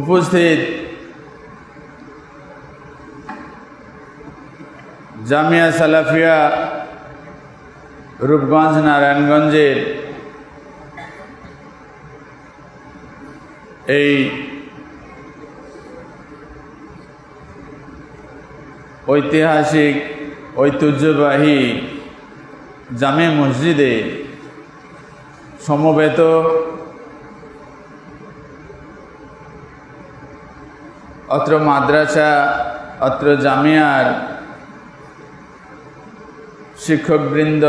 উপস্থিত জামিয়া সালাফিয়া রূপগঞ্জ নারায়ণগঞ্জের এই ঐতিহাসিক ঐতিহ্যবাহী জামে মসজিদে সমবেত অত্র মাদ্রাসা অত্র জামিয়ার শিক্ষকবৃন্দ,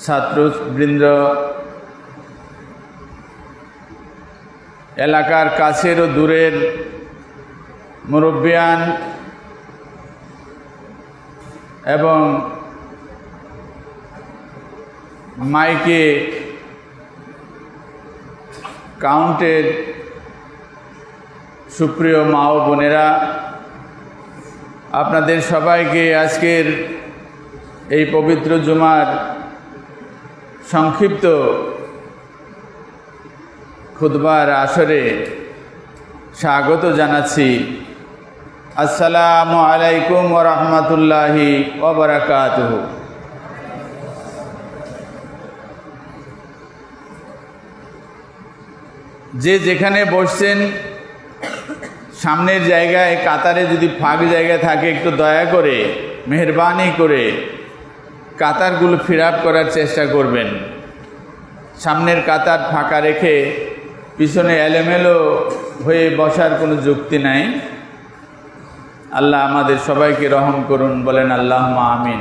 ছাত্রবৃন্দ, এলাকার কাছের ও দূরের মুরব্বিয়ান এবং মাইকে কাউন্টের সুপ্রিয় মা ও বোনেরা, আপনাদের সবাইকে আজকের এই পবিত্র জুমার সংক্ষিপ্ত খুতবার আসরে স্বাগত জানাচ্ছি। আসসালামু আলাইকুম ওয়া রাহমাতুল্লাহি ওয়া বারাকাতুহু। যে যেখানে বসছেন সামনের জায়গায় কাতারে যদি ফাঁক জায়গা থাকে একটু দয়া করে মেহেরবানি করে কাতারগুলো ফিল আপ করার চেষ্টা করবেন। সামনের কাতার ফাঁকা রেখে পিছনে এলোমেলো হয়ে বসার কোনো যুক্তি নাই। আল্লাহ আমাদের সবাইকে রহম করুন, বলেন আল্লাহুম্মা আমিন।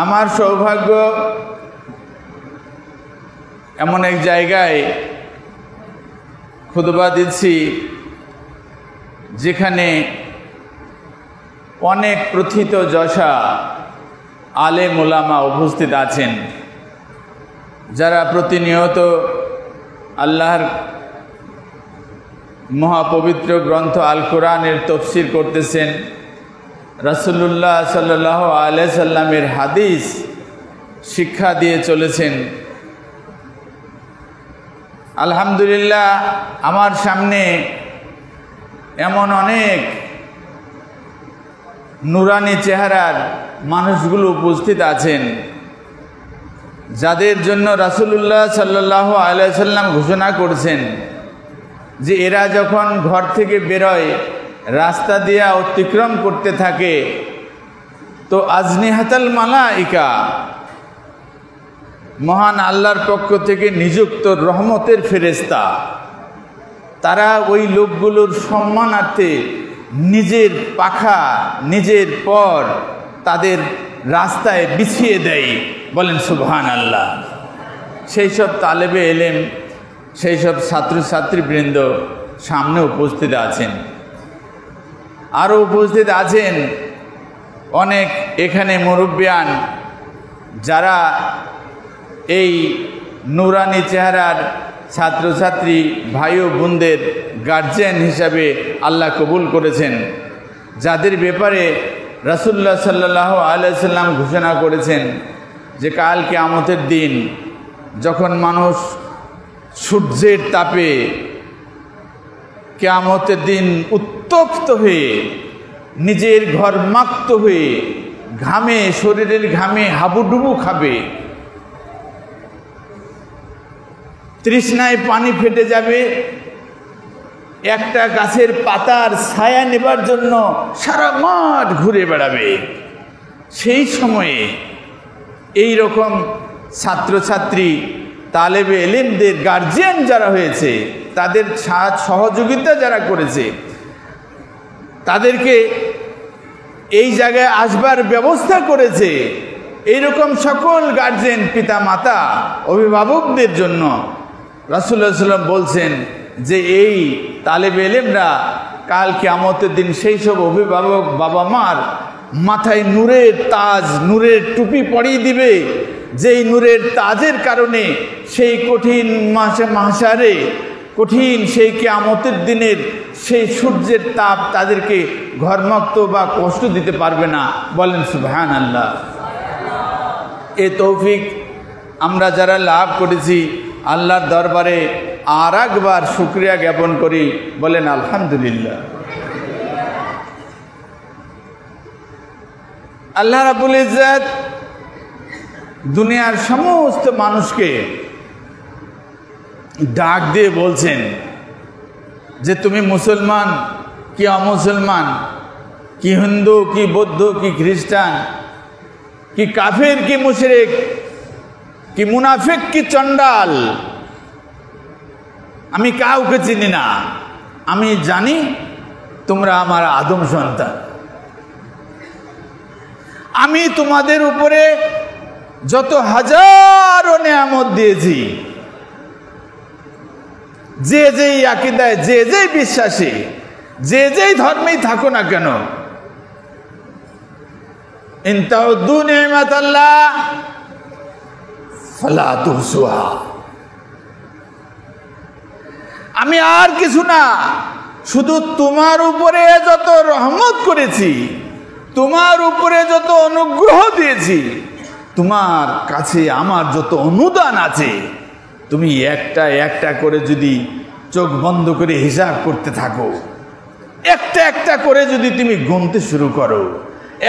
আমার সৌভাগ্য এমন এক জায়গায় খুতবা দিচ্ছি যেখানে অনেক প্রথিত যশা আলেম ওলামা উপস্থিত আছেন, যারা প্রতিনিয়ত আল্লাহর মহাপবিত্র গ্রন্থ আল কোরআনের তাফসীর করতেছেন, রাসূলুল্লাহ সাল্লাল্লাহু আলাইহি সাল্লামের হাদিস শিক্ষা দিয়ে চলেছেন। আলহামদুলিল্লাহ, আমার সামনে এমন অনেক নুরানি চেহারার মানুষগুলো উপস্থিত আছেন, যাদের জন্য রাসূলুল্লাহ সাল্লাল্লাহু আলাইহি সাল্লাম ঘোষণা করেছেন যে এরা যখন ঘর থেকে বেরোয়, রাস্তা দিয়ে অতিক্রম করতে থাকে, তো আজনিহাতাল মালাইকা, মহান আল্লাহর পক্ষ থেকে নিযুক্ত রহমতের ফেরেশতা, তারা ওই লোকগুলোর সম্মানার্থে নিজের পাখা নিজের পর তাদের রাস্তায় বিছিয়ে দেয়। বলেন সুবহানাল্লাহ। সেই সব তালেবে এলেম, সেই সব ছাত্রছাত্রীবৃন্দ সামনে উপস্থিত আছেন। আরও উপস্থিত আছেন অনেক এখানে মুরব্বিয়ান, যারা এই নুরানি চেহারার ছাত্রছাত্রী ভাই ও বোনদের গার্জিয়ান হিসাবে আল্লাহ কবুল করেছেন, যাদের ব্যাপারে রাসূলুল্লাহ সাল্লাল্লাহু আলাইহি সাল্লাম ঘোষণা করেছেন যে কাল কিয়ামতের দিন যখন মানুষ সূর্যের তাপে কিয়ামতের দিন উত্তপ্ত হয়ে নিজের ঘর্মাক্ত হয়ে ঘামে, শরীরের ঘামে হাবুডুবু খাবে, তৃষ্ণায় পানি ফেটে যাবে, একটা গাছের পাতার ছায়া নেবার জন্য সারা মাঠ ঘুরে বেড়াবে, সেই সময়ে এই রকম ছাত্রছাত্রী তালেবে এলেমদের গার্জিয়ান যারা হয়েছে, তাদের সহযোগিতা যারা করেছে, তাদেরকে এই জায়গায় আসবার ব্যবস্থা করেছে, এইরকম সকল গার্জিয়ান পিতা মাতা অভিভাবকদের জন্য রাসূলুল্লাহ সাল্লাল্লাহু আলাইহি ওয়াসাল্লাম বলছেন যে এই তালেবে এলেমরা কাল কিয়ামতের দিন সেই সব অভিভাবক বাবা মার মাথায় নূরের তাজ, নূরের টুপি পরিয়ে দিবে, যেই নূরের তাজের কারণে সেই কঠিন মাহশারে, কঠিন সেই কিয়ামতের দিনের সেই সূর্যের তাপ তাদেরকে ঘর্মাক্ত বা কষ্ট দিতে পারবে না। বলেন সুবহানাল্লাহ। এ তৌফিক আমরা যারা লাভ করেছি আল্লাহর দরবারে আর একবার শুকরিয়া জ্ঞাপন করি, বলেন আলহামদুলিল্লাহ। আল্লাহ রাব্বুল ইজ্জত দুনিয়ার সমস্ত মানুষকে ডাক দিয়ে বলছেন যে তুমি মুসলমান কি অমুসলমান, কি হিন্দু কি বৌদ্ধ কি খ্রিস্টান, কি কাফের কি মুশরিক, কি মুনাফিক কি চণ্ডাল, আমি কাউকে চিনি না, আমি জানি তোমরা আমার আদম সন্তান। আমি তোমাদের উপরে যত হাজারো নেয়ামত দিয়েছি, যে যেই আকীদায় যে যেই বিশ্বাসী যে যেই ধর্মেই থাকো না কেন, ইন তাউদ্দু নি'মাতাল্লাহ ফালা তুহসুহা। আমি আর কিছু না, শুধু তোমার উপরে যত রহমত করেছি, তোমার উপরে যত অনুগ্রহ দিয়েছি, তোমার কাছে আমার যত অনুদান আছে, তুমি একটা একটা করে যদি চোখ বন্ধ করে হিসাব করতে থাকো, একটা একটা করে যদি তুমি গুনতে শুরু করো,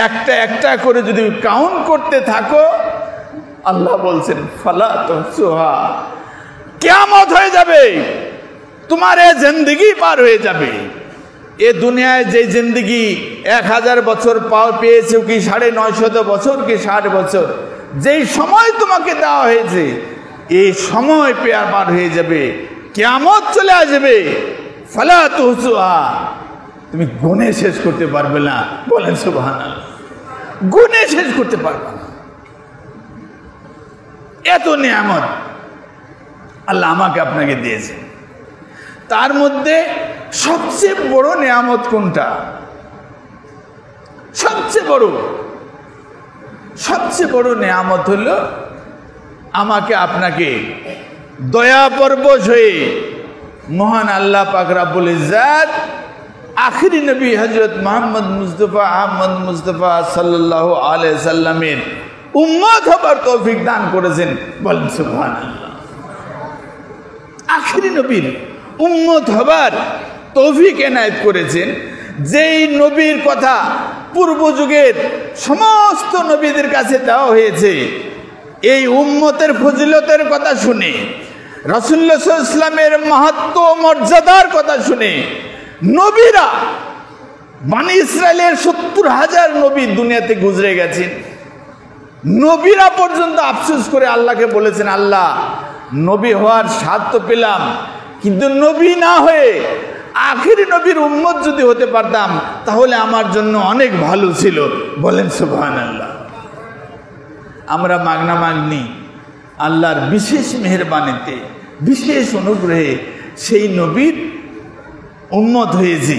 একটা একটা করে যদি কাউন্ট করতে থাকো, আল্লাহ বলছেন ফালা তুহসুহা, কিয়ামত হয়ে যাবে, তোমার এ জিন্দেগি পার হয়ে যাবে। এ দুনিয়ায় যে জিন্দেগি 1000 বছর পেয়েছো কি 950 বছর কি 60 বছর, যেই সময় তোমাকে দেওয়া হয়েছে এই সময় পার হয়ে যাবে, কিয়ামত চলে আসবে। ফালা তুহসুহা, তুমি গুনে শেষ করতে পারবে না, বলেন সুবহানাল্লাহ। গুনে শেষ করতে পারবে না, এত নিয়ামত আল্লাহ আমাকে আপনাকে দিয়েছে। তার মধ্যে সবচেয়ে বড় নিয়ামত কোনটা? সবচেয়ে বড় নিয়ামত হলো আমাকে আপনাকে দয়া পরবশ হয়ে মহান আল্লাহ পাক রব্বুল ইজ্জত আখিরি নবী হযরত মুহাম্মদ মুস্তাফা আহমদ মুস্তাফা সাল্লাল্লাহু আলাইহি সাল্লামের উম্মত হবার তৌফিক দান করেছেন, বলেন সুবহানাল্লাহ। আখিরি নবীর উম্মত হবার তৌফিক এনায়েত করেছেন, যেই নবীর কথা পূর্ব যুগের সমস্ত নবীদের কাছে দেওয়া হয়েছে। এই উম্মতের ফজিলতের কথা শুনে, রাসূলুল্লাহ সাল্লাল্লাহু আলাইহি ওয়াসাল্লামের মাহাত্ম্য মর্যাদার কথা শুনে নবীরা, বনি ইসরাইলের 70,000 নবী দুনিয়াতে গুজরে গেছেন, নবীরা পর্যন্ত আফসোস করে আল্লাহকে বলেছেন, আল্লাহ নবী হওয়ার স্বাদ তো পেলাম, কিন্তু নবী না হয়ে আখিরি নবীর উম্মত যদি হতে পারতাম তাহলে আমার জন্য অনেক ভালো ছিল, বলেন সুবহানাল্লাহ। আমরা মাগনা মাগনি আল্লাহর বিশেষ মেহেরবানিতে বিশেষ অনুগ্রহে সেই নবীর উম্মত হয়েছি,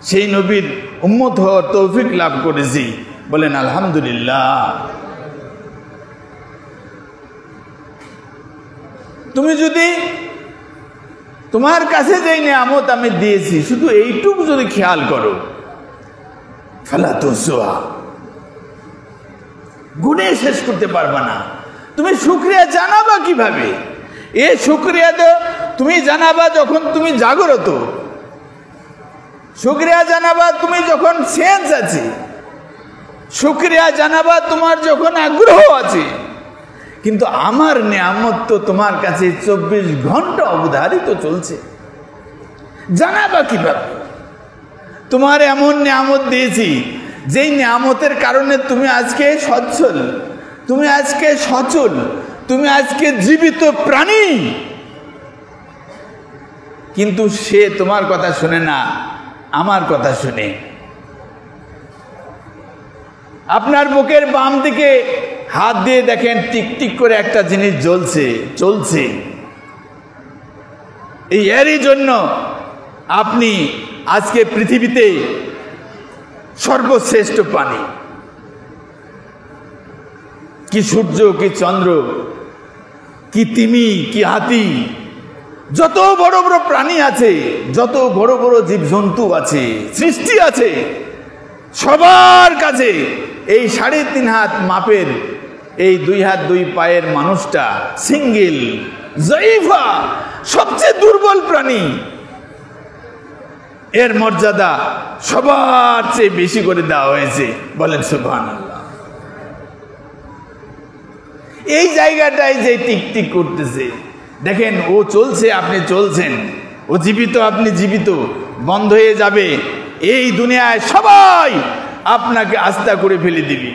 সেই নবীর উম্মত হওয়ার তৌফিক লাভ করেছি, বলেন আলহামদুলিল্লাহ। তুমি যদি তোমার কাছে যেই নিয়ামত আমি দিয়েছি শুধু এইটুকু যদি খেয়াল করো, ফালা তুহসুহা, গুণে শেষ করতে পারবা না। তুমি শুকরিয়া জানাবা কিভাবে? এই শুকরিয়া তো তুমি জানাবা যখন তুমি জাগ্রত, শুকরিয়া জানাবা তুমি যখন সেন্স আছে, শুকরিয়া জানাবা তোমার যখন আগ্রহ আছে। কিন্তু আমার নিয়ামত তো তোমার কাছে 24 ঘন্টা অবধারিত চলছে, জানাবা কিভাবে? তোমার এমন নিয়ামত দিয়েছি যেই নিয়ামতের কারণে তুমি আজকে সচ্ছল, তুমি আজকে সচল, তুমি আজকে জীবিত প্রাণী, কিন্তু সে তোমার কথা শুনে না, আমার কথা শুনে। আপনার বুকের বাম দিকে হাত দিয়ে দেখেন টিকটিক করে একটা জিনিস চলছে। এরই জন্য আপনি আজকে পৃথিবীতে সর্বশ্রেষ্ঠ প্রাণী। কি সূর্য, কি চন্দ্র, কি তিমি, কি হাতি, যত বড় বড় প্রাণী আছে, যত বড় বড় জীবজন্তু আছে, সৃষ্টি আছে, সবার কাছে এই 3.5 হাত মাপের এই 2 হাত 2 পায়ের মানুষটা সিঙ্গেল যায়ীফা, সবচেয়ে দুর্বল প্রাণী, এর মর্যাদা সবার চেয়ে বেশি করে দেওয়া হয়েছে। বলেন সুবহানাল্লাহ। এই জায়গাটায় যে টিকটিক করতেছে, দেখেন ও চলছে, আপনি চলছেন, ও জীবিত, আপনি জীবিত, বন্ধ হয়ে যাবে। এই দুনিয়ায় সবাই আপনাকে আস্থা করে ফেলে দিবে।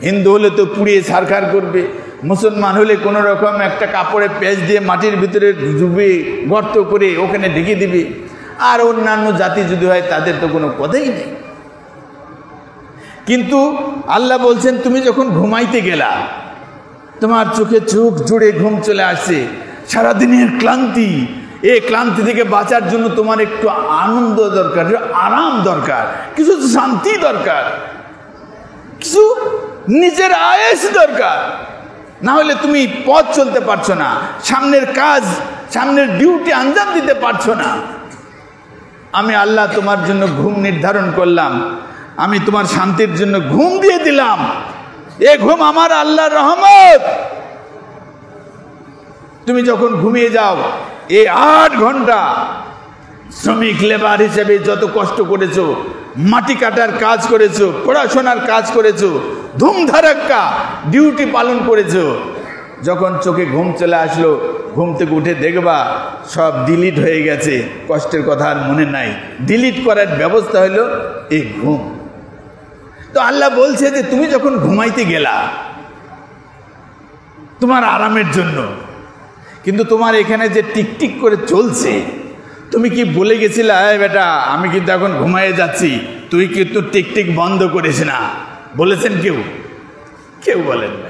হিন্দু হলে তো পুড়িয়ে ছারখার করবে, মুসলমান হলে কোনো রকম একটা কাপড়ে পেঁচ দিয়ে মাটির ভিতরে ডুবে গর্ত করে ওখানে ঢেকে দিবে। আর অন্যান্য জাতি যদি হয় তাদের তো কোনো কথাই নেই। কিন্তু আল্লাহ বলছেন, তুমি যখন ঘুমাইতে গেলা, তোমার চোখে চোখ জুড়ে ঘুম চলে আসছে, সারাদিনের ক্লান্তি, এই ক্লান্তি থেকে বাঁচার জন্য তোমার একটু আনন্দ দরকার, আরাম দরকার, কিছু শান্তি দরকার, কিছু নিজের আয়েশ দরকার। না হলে তুমি পথ চলতে পারছো না, সামনের কাজ, সামনের ডিউটি আঞ্জাম দিতে পারছো না। আমি আল্লাহ তোমার জন্য ঘুম নির্ধারণ করলাম, আমি তোমার শান্তির জন্য ঘুম দিয়ে দিলাম। এ ঘুম আমার আল্লাহর রহমত। তুমি যখন ঘুমিয়ে যাও, এই 8 ঘন্টা শ্রমিক লেবার হিসেবে যত কষ্ট করেছো, মাটি কাটার কাজ করেছো, পড়াশোনার কাজ করেছো, ধুমধারাক্কা ডিউটি পালন করেছো, যখন চোখে ঘুম চলে আসলো, ঘুম থেকে উঠে দেখবা সব ডিলিট হয়ে গেছে, কষ্টের কথা আর মনে নাই। ডিলিট করার ব্যবস্থা হলো এই ঘুম। তো আল্লাহ বলছে যে তুমি যখন ঘুমাইতে গেলা তোমার আরামের জন্য, কিন্তু তোমার এখানে যে টিকটিক করে চলছে, তুমি কি বলে গেছিলা, বেটা আমি কিন্তু এখন ঘুমাইয়ে যাচ্ছি, তুই কিন্তু টিকটিক বন্ধ করিস না? বলেছেন কেউ? কেউ বলেন না।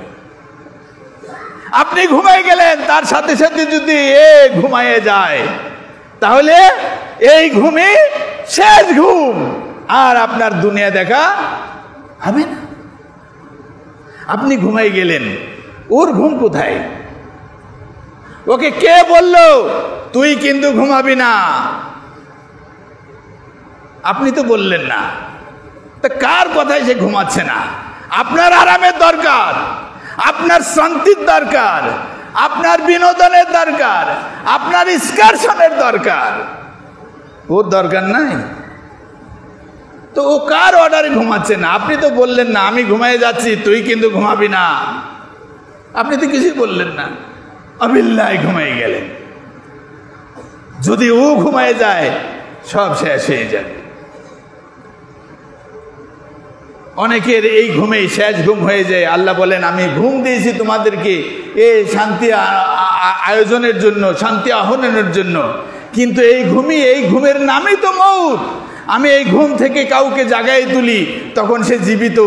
আপনি ঘুমাই গেলেন, তার সাথে সাথে যদি এ ঘুমাইয়ে যায়, তাহলে এই ঘুমই শেষ ঘুম, আর আপনার দুনিয়া দেখা হবে না। আপনি ঘুমাই গেলেন, ওর ঘুম কোথায়? ওকে কে বলল তুই কিন্তু ঘুমাবি না? আপনি তো বললেন না। তা কার কথায় সে ঘুমাচ্ছে না? আপনার আরামের দরকার, আপনার শান্তির দরকার, আপনার বিনোদনের দরকার, আপনার এক্সকারশনের দরকার। ওর দরকার নাই তো ও কার অর্ডারে ঘুমাচ্ছে না? আপনি তো বললেন না আমি ঘুমাইয়ে যাচ্ছি, তুই কিন্তু ঘুমাবি না। আপনি তো কিছুই বললেন না, অবিল্লায় ঘুমাই গেলেন। যদি ও ঘুমায় যায় সব শেষ হয়ে যাবে। অনেকের এই ঘুমেই শেষ ঘুম হয়ে যায়। আল্লাহ বলেন আমি ঘুম দিয়েছি তোমাদেরকে এই শান্তি আয়োজনের জন্য, শান্তি আহরণের জন্য, কিন্তু এই ঘুমের নামই তো মউত। আমি এই ঘুম থেকে কাউকে জাগায় তুলি, তখন সে জীবিত,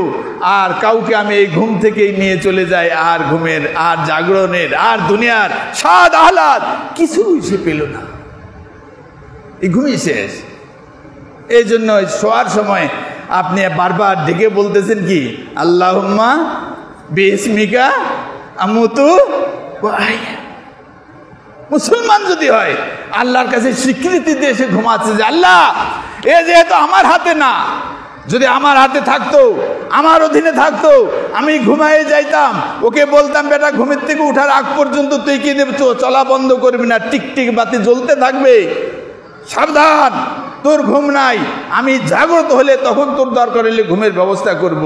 আর কাউকে আমি এই ঘুম থেকেই নিয়ে চলে যাই, আর ঘুমের আর জাগরণের আর দুনিয়ার স্বাদ আহ্লাদ কিছুই সে পেল না। এই ঘুমই শেষ। এই জন্য শোয়ার সময় আপনি বারবার ডেকে বলতেছেন কি, আল্লাহুম্মা বিসমিকা আমুতু ওয়া আহইয়া। মুসলমান যদি হয় আল্লাহর কাছে স্বীকৃতি দিয়ে সে ঘুমাচ্ছে যে আল্লাহ এ যেহেতু আমার হাতে না, যদি আমার হাতে থাকতো, আমার অধীনে থাকতো, আমি ঘুমায়ে যাইতাম, ওকে বলতাম বেটা ঘুমের থেকে উঠার আগ পর্যন্ত তুই কি চলা বন্ধ করবি না, টিকটিক বাতি জ্বলতে থাকবে, সাবধান তোর ঘুম নাই, আমি জাগ্রত হলে তখন তোর দরকার হলে ঘুমের ব্যবস্থা করব।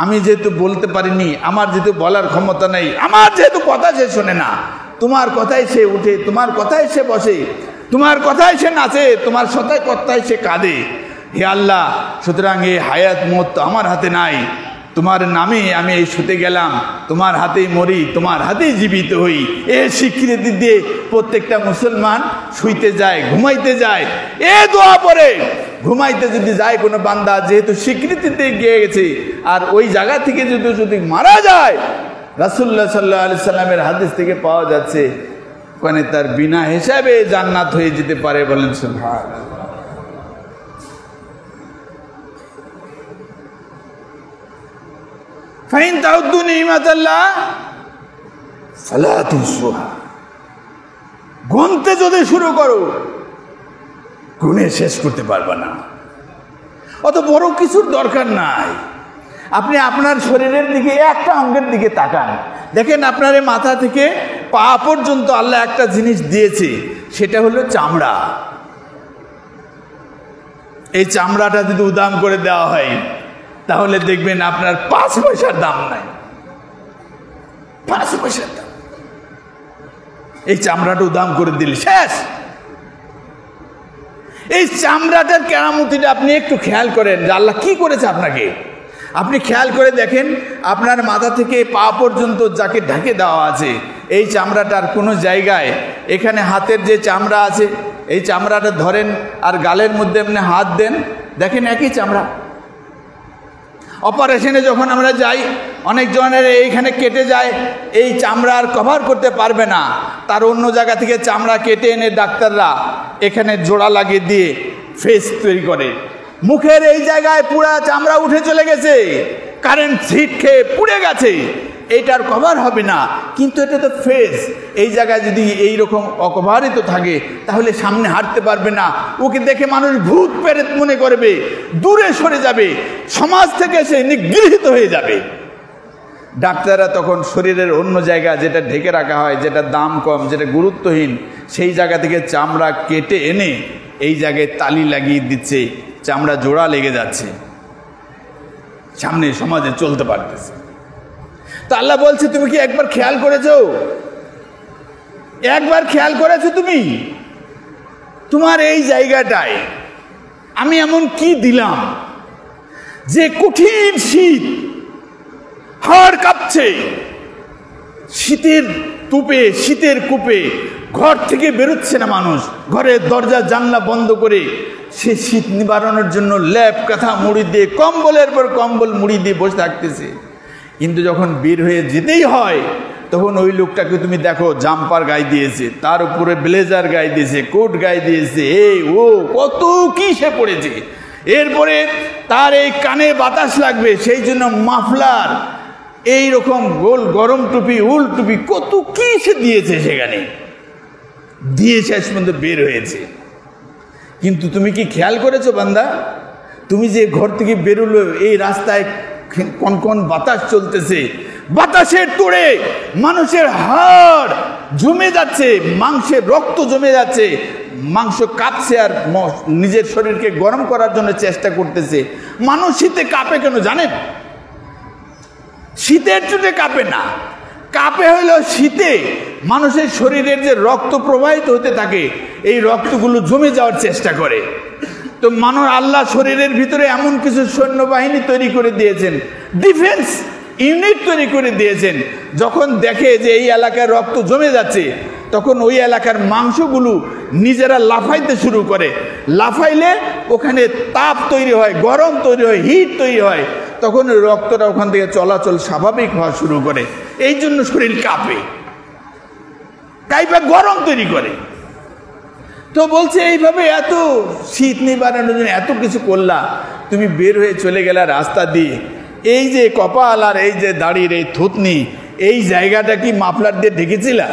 আমি যেহেতু বলতে পারিনি, আমার যেহেতু বলার ক্ষমতা নেই, আমার যেহেতু কথা সে শোনে না, তোমার কথাই সে উঠে, তোমার কথাই সে বসে, তোমার কথাই সে নাচে, তোমার সাথে কথাই সে কাঁদে। হে আল্লাহ, সুতরাং এই হায়াত মত তো আমার হাতে নাই, তোমার নামে আমি এই শুতে গেলাম, তোমার হাতেই মরি, তোমার হাতেই জীবিত হই। এ স্বীকৃতি দিয়ে প্রত্যেকটা মুসলমান শুইতে যায়, ঘুমাইতে যায়। এ দোয়া পড়ে ঘুমাইতে যদি যায় কোনো বান্দা, যেহেতু স্বীকৃতিতে গিয়ে গেছে, আর ওই জায়গা থেকে যদি মারা যায়, রাসূলুল্লাহ সাল্লাল্লাহু আলাইহি সাল্লামের হাদিস থেকে পাওয়া যাচ্ছে ওখানে তার বিনা হিসাবে জান্নাত হয়ে যেতে পারে। বলেন সুবহানাল্লাহ। ফাইন তাউদ্দু নিমাতাল্লাহ ফালা তুহসুহা। গুনতে যদি শুরু করো গুনে শেষ করতে পারবে না। অত বড় কিছুর দরকার নাই। আপনি আপনার শরীরের দিকে একটা অঙ্গের দিকে তাকান, দেখেন আপনার মাথা থেকে পা পর্যন্ত আল্লাহ একটা জিনিস দিয়েছে, সেটা হলো চামড়া। এই চামড়াটা যদি উদাম করে দেওয়া হয় তাহলে দেখবেন আপনার 5 পয়সার দাম নাই, 5 পয়সার দাম। এই চামড়াটা উদাম করে দিলে শেষ। এই চামড়াটার কেরামতিটা আপনি একটু খেয়াল করেন যে আল্লাহ কি করেছে আপনাকে। আপনি খেয়াল করে দেখেন আপনার মাথা থেকে পা পর্যন্ত যাকে ঢেকে দেওয়া আছে, এই চামড়াটার কোনো জায়গায়, এখানে হাতের যে চামড়া আছে এই চামড়াটা ধরেন আর গালের মধ্যে আপনি হাত দেন, দেখেন একই চামড়া। অপারেশনে যখন আমরা যাই অনেক জনের এইখানে কেটে যায়, এই চামড়া আর কভার করতে পারবে না, তার অন্য জায়গা থেকে চামড়া কেটে এনে ডাক্তাররা এখানে জোড়া লাগিয়ে দিয়ে ফেস তৈরি করে। মুখের এই জায়গায় পুরা চামড়া উঠে চলে গেছে, কারেন্ট হিট খেয়ে পুড়ে গেছে, এইটার কভার হবে না। কিন্তু এটা তো ফেস, এই জায়গায় যদি এইরকম অকভারিত থাকে তাহলে সামনে হাঁটতে পারবে না, ওকে দেখে মানুষ ভূত প্রেত মনে করবে, দূরে সরে যাবে, সমাজ থেকে সে নিগৃহীত হয়ে যাবে। ডাক্তাররা তখন শরীরের অন্য জায়গা যেটা ঢেকে রাখা হয়, যেটা দাম কম, যেটা গুরুত্বহীন, সেই জায়গা থেকে চামড়া কেটে এনে এই জায়গায় তালি লাগিয়ে দিচ্ছে, চামড়া জোড়া লেগে যাচ্ছে, সামনে সমাজে চলতে পারতেছে। তো আল্লাহ বলছে তুমি কি একবার খেয়াল করেছো? একবার খেয়াল করেছো তুমি তোমার এই জায়গাটায় আমি এমন কি দিলাম যে কঠিন শীত, হাড় কাঁপছে, শীতের তুপে, শীতের কূপে ঘর থেকে বেরোচ্ছে না মানুষ, ঘরের দরজা জানলা বন্ধ করে সে শীত নিবারণের জন্য ল্যাপ কাঁথা মুড়ি দিয়ে, কম্বলের পর কম্বল মুড়ি দিয়ে বসে থাকতেছে। কিন্তু যখন বের হয়ে যেতেই হয় তখন ওই লোকটাকে তুমি দেখো জাম্পার গায়ে দিয়েছে, তার উপরে ব্লেজার গায়ে দিয়েছে, কোট গায়ে দিয়েছে, এই ও কত কি সে পড়েছে। এরপরে তার এই কানে বাতাস লাগবে সেই জন্য মাফলার, এই রকম গোল গরম টুপি, উল টুপি, কত কি সে দিয়েছে, সেখানে দিয়ে শেষ পর্যন্ত বের হয়েছে। কিন্তু তুমি কি খেয়াল করেছো বান্দা, তুমি যে ঘর থেকে বেরোলো, এই রাস্তায় কনকন বাতাস চলতেছে, বাতাসের তোড়ে মানুষের হাড় জমে যাচ্ছে, মাংসের রক্ত জমে যাচ্ছে, মাংস কাঁপছে আর নিজের শরীরকে গরম করার জন্য চেষ্টা করতেছে। মানুষ শীতে কাঁপে কেন জানেন? শীতের চোটে কাঁপে না, কাঁপে হইল শীতে মানুষের শরীরের যে রক্ত প্রবাহিত হতে থাকে, এই রক্তগুলো জমে যাওয়ার চেষ্টা করে। তো মানুষ আল্লাহ শরীরের ভিতরে এমন কিছু সৈন্যবাহিনী তৈরি করে দিয়েছেন, ডিফেন্স ইউনিট তৈরি করে দিয়েছেন, যখন দেখে যে এই এলাকায় রক্ত জমে যাচ্ছে তখন ওই এলাকার মাংসগুলো নিজেরা লাফাইতে শুরু করে, লাফাইলে ওখানে তাপ তৈরি হয়, গরম তৈরি হয়, হিট তৈরি হয়, তখন রক্তটা ওখান থেকে চলাচল স্বাভাবিক হওয়া শুরু করে। এই জন্য শরীর কাঁপে, কাইপা গরম তৈরি করে। তো বলছে এইভাবে এত শীত নিবারণের জন্য এত কিছু করলা, তুমি বের হয়ে চলে গেলা রাস্তা দিয়ে, এই যে কপাল আর এই যে দাড়ির এই থুতনি, এই জায়গাটা কি মাফলার দিয়ে ঢেকেছিলা?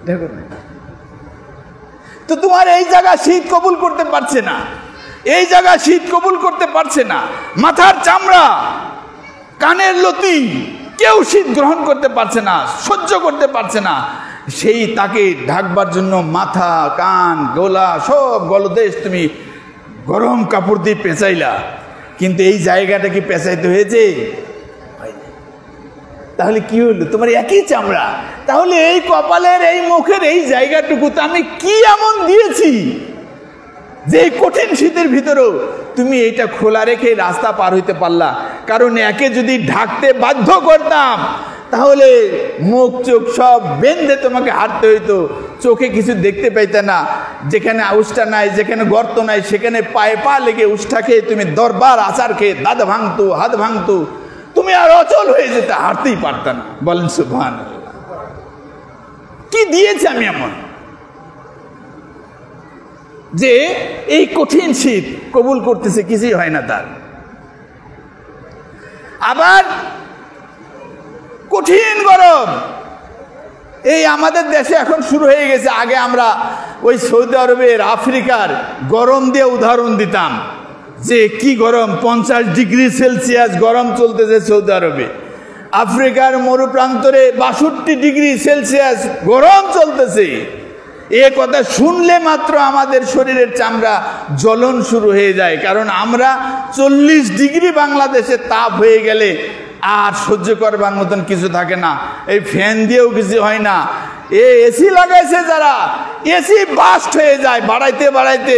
দেখো, তো তোমার এই জায়গা শীত কবুল করতে পারছে না, এই জায়গা শীত কবুল করতে পারছে না। মাথার চামড়া, কানের লতি, কেউ শীত গ্রহণ করতে পারছে না, সহ্য করতে পারছে না। সেই তাকে ঢাকবার জন্য মাথা, কান, গলা, সব গলদেশ তুমি গরম কাপড় দিয়ে পেঁচাইলা, কিন্তু এই জায়গাটা কি পেঁচাইতে হয়েছে? তাহলে কি হলো? তোমার একই চামড়া। তাহলে এই কপালের, এই মুখের এই জায়গাটুকুতে আমি কি এমন দিয়েছি যে এই কঠিন শীতের ভিতরেও তুমি এইটা খোলা রেখে রাস্তা পার হইতে পারলা? কারণ একে যদি ঢাকতে বাধ্য করতাম তাহলে মুখ চোখ সব বেঁধে তোমাকে হাঁটতে হইতো, চোখে কিছু দেখতে পাইতে না, যেখানে উষ্টা নাই, যেখানে গর্ত নাই, সেখানে পায়ে পা লেগে উষ্টা খেয়ে তুমি দরবার আচার খেয়ে দাঁত ভাঙতো, হাত ভাঙতো, তুমি আর অচল হয়ে যেতে, হাঁটতেই পারত না। বলেন সুবহানাল্লাহ। কি দিয়েছে আমি এমন যে এই কঠিন শীত কবুল করতেছে, কিছুই হয় না তার। আবার কঠিন গরম এই আমাদের দেশে এখন শুরু হয়ে গেছে। আগে আমরা ওই সৌদি আরবের, আফ্রিকার গরম দিয়ে উদাহরণ দিতাম যে কি গরম, 50 ডিগ্রি সেলসিয়াস গরম চলতেছে সৌদি আরবে। আফ্রিকার মরুপ্রান্তরে 62 ডিগ্রি সেলসিয়াস গরম চলতেছে। এ কথা শুনলে মাত্র আমাদের শরীরের চামড়া জ্বলন শুরু হয়ে যায়, কারণ আমরা 40 ডিগ্রি বাংলাদেশে তাপ হয়ে গেলে আর সহ্য করবার মতন কিছু থাকে না, এই ফ্যান দিয়েও কিছু হয় না। এসি লাগাইছে যারা, এসি বাস্ট হয়ে যায়, বাড়াইতে বাড়াইতে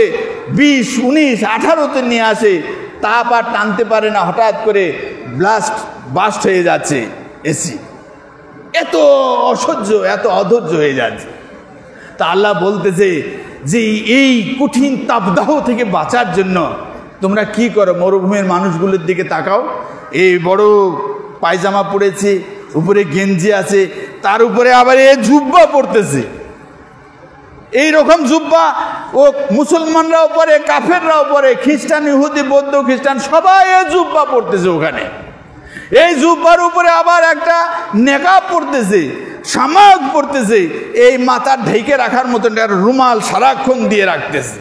20, 19, 18-তে নিয়ে আসে, তাপ আর টানতে পারে না, হঠাৎ করে বাস্ট হয়ে যাচ্ছে এসি। এত অসহ্য, এত অধৈর্য হয়ে যাচ্ছে। তা আল্লাহ বলতেছে যে এই কঠিন তাপদাহ থেকে বাঁচার জন্য তোমরা কি করো? মরুভূমির মানুষগুলোর দিকে তাকাও, এই বড় পায়জামা পরেছে, উপরে গেঞ্জি আছে, তার উপরে আবার এ জুব্বা পরতেছে। এই রকম জুব্বা ও মুসলমানরাও পরে, কাফেররাও পরে, খ্রিস্টান, ইহুদি, বৌদ্ধ, খ্রিস্টান সবাই এ জুব্বা পরতেছে ওখানে। এই জুব্বার উপরে আবার একটা নেকাব পরতেছে, শামাক পরতেছে, এই মাথার ঢেকে রাখার মতন একটা রুমাল সারাক্ষণ দিয়ে রাখতেছে।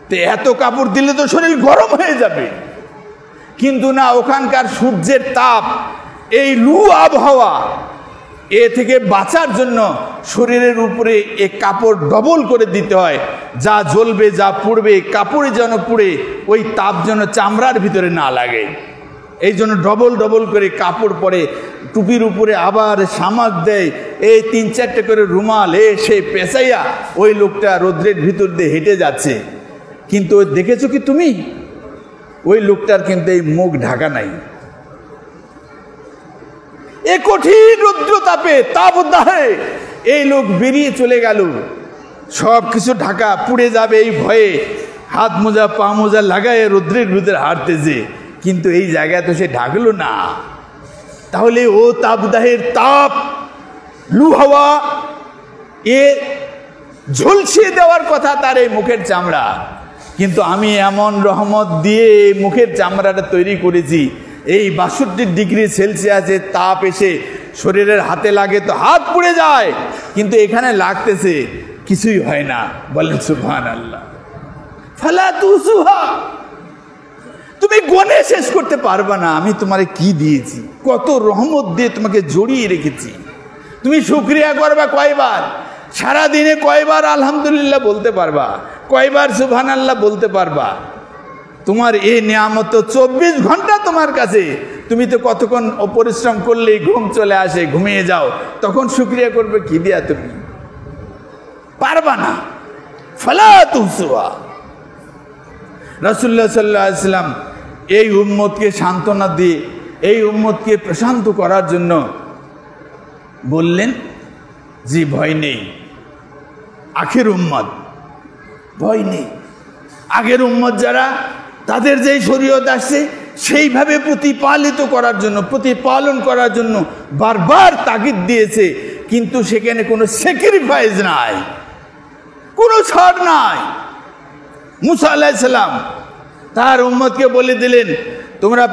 তো এত কাপড় দিলে তো শরীর গরম হয়ে যাবে, কিন্তু না, ওখানকার সূর্যের তাপ, এই লু আবহাওয়া, এ থেকে বাঁচার জন্য শরীরের উপরে এই কাপড় ডবল করে দিতে হয়। যা জ্বলবে, যা পুড়বে, কাপড়ে যেন পুড়ে ওই তাপ যেন চামড়ার ভিতরে না লাগে, এই জন্য ডবল ডবল করে কাপড় পরে, টুপির উপরে আবার শামাক দেয়, এই 3-4টে করে রুমাল, সে পেঁচাইয়া ওই লোকটা রৌদ্রের ভিতর দিয়ে হেঁটে যাচ্ছে। কিন্তু দেখেছো কি তুমি, ওই লোকটার কিন্তু এই মুখ ঢাকা নাই। এ কঠিন রৌদ্র তাপে, তাপদাহে এই লোক বেরিয়ে চলে গেল, সব কিছু ঢাকা, পুড়ে যাবে এই ভয়ে হাত মোজা পা মোজা লাগায় রৌদ্রের ভিতরে হাঁটতেছে, কিন্তু এই জায়গায় তো সে ঢাকলো না। তাহলে ও তাপদাহের তাপ, লু হাওয়া, এ ঝলসিয়ে দেওয়ার কথা তার এই মুখের চামড়া, কিন্তু আমি এমন রহমত দিয়ে মুখের চামড়াটা তৈরি করেছি, এই 62 ডিগ্রি সেলসিয়াসের তাপ এসে শরীরের হাতে লাগে তো হাত পুড়ে যায়, কিন্তু এখানে লাগতেছে, কিছুই হয় না। বলেন সুবহানাল্লাহ। ফালা তুসুহা, তুমি গনে শেষ করতে পারবা না আমি তোমারে কি দিয়েছি, কত রহমত দিয়ে তোমাকে জড়িয়ে রেখেছি। তুমি শুকরিয়া করবা কয়বার, সারাদিনে কয়বার আলহামদুলিল্লাহ বলতে পারবা, কয়বার সুবহানাল্লাহ বলতে পারবা। তোমার এই নিয়ামত 24 ঘন্টা তোমার কাছে, তুমি তো কতক্ষণ পরিশ্রম করলেই ঘুম চলে আসে, ঘুমিয়ে যাও, তখন শুকরিয়া করবে কি দিয়া? তুমি পারবা না। ফালা তুসুহা। রাসূলুল্লাহ সাল্লাল্লাহু আলাইহি ওয়াসাল্লাম এই উম্মতকে সান্ত্বনা দিয়ে, এই উম্মতকে প্রশান্ত করার জন্য বললেন, জি ভয় নেই, আখির উম্মত, ভয় নেই। আগের উম্মত যারা, তাদের যেই শরীয়ত আসছে সেইভাবে প্রতিপালন করার জন্য বারবার তাগিদ দিয়েছে, কিন্তু সেখানে কোনো স্যাক্রিফাইস নাই, কোনো ছাড় নাই। মুসা আলাইহিস সালাম তার উম্মতকে বলে দিলেন, তোমরা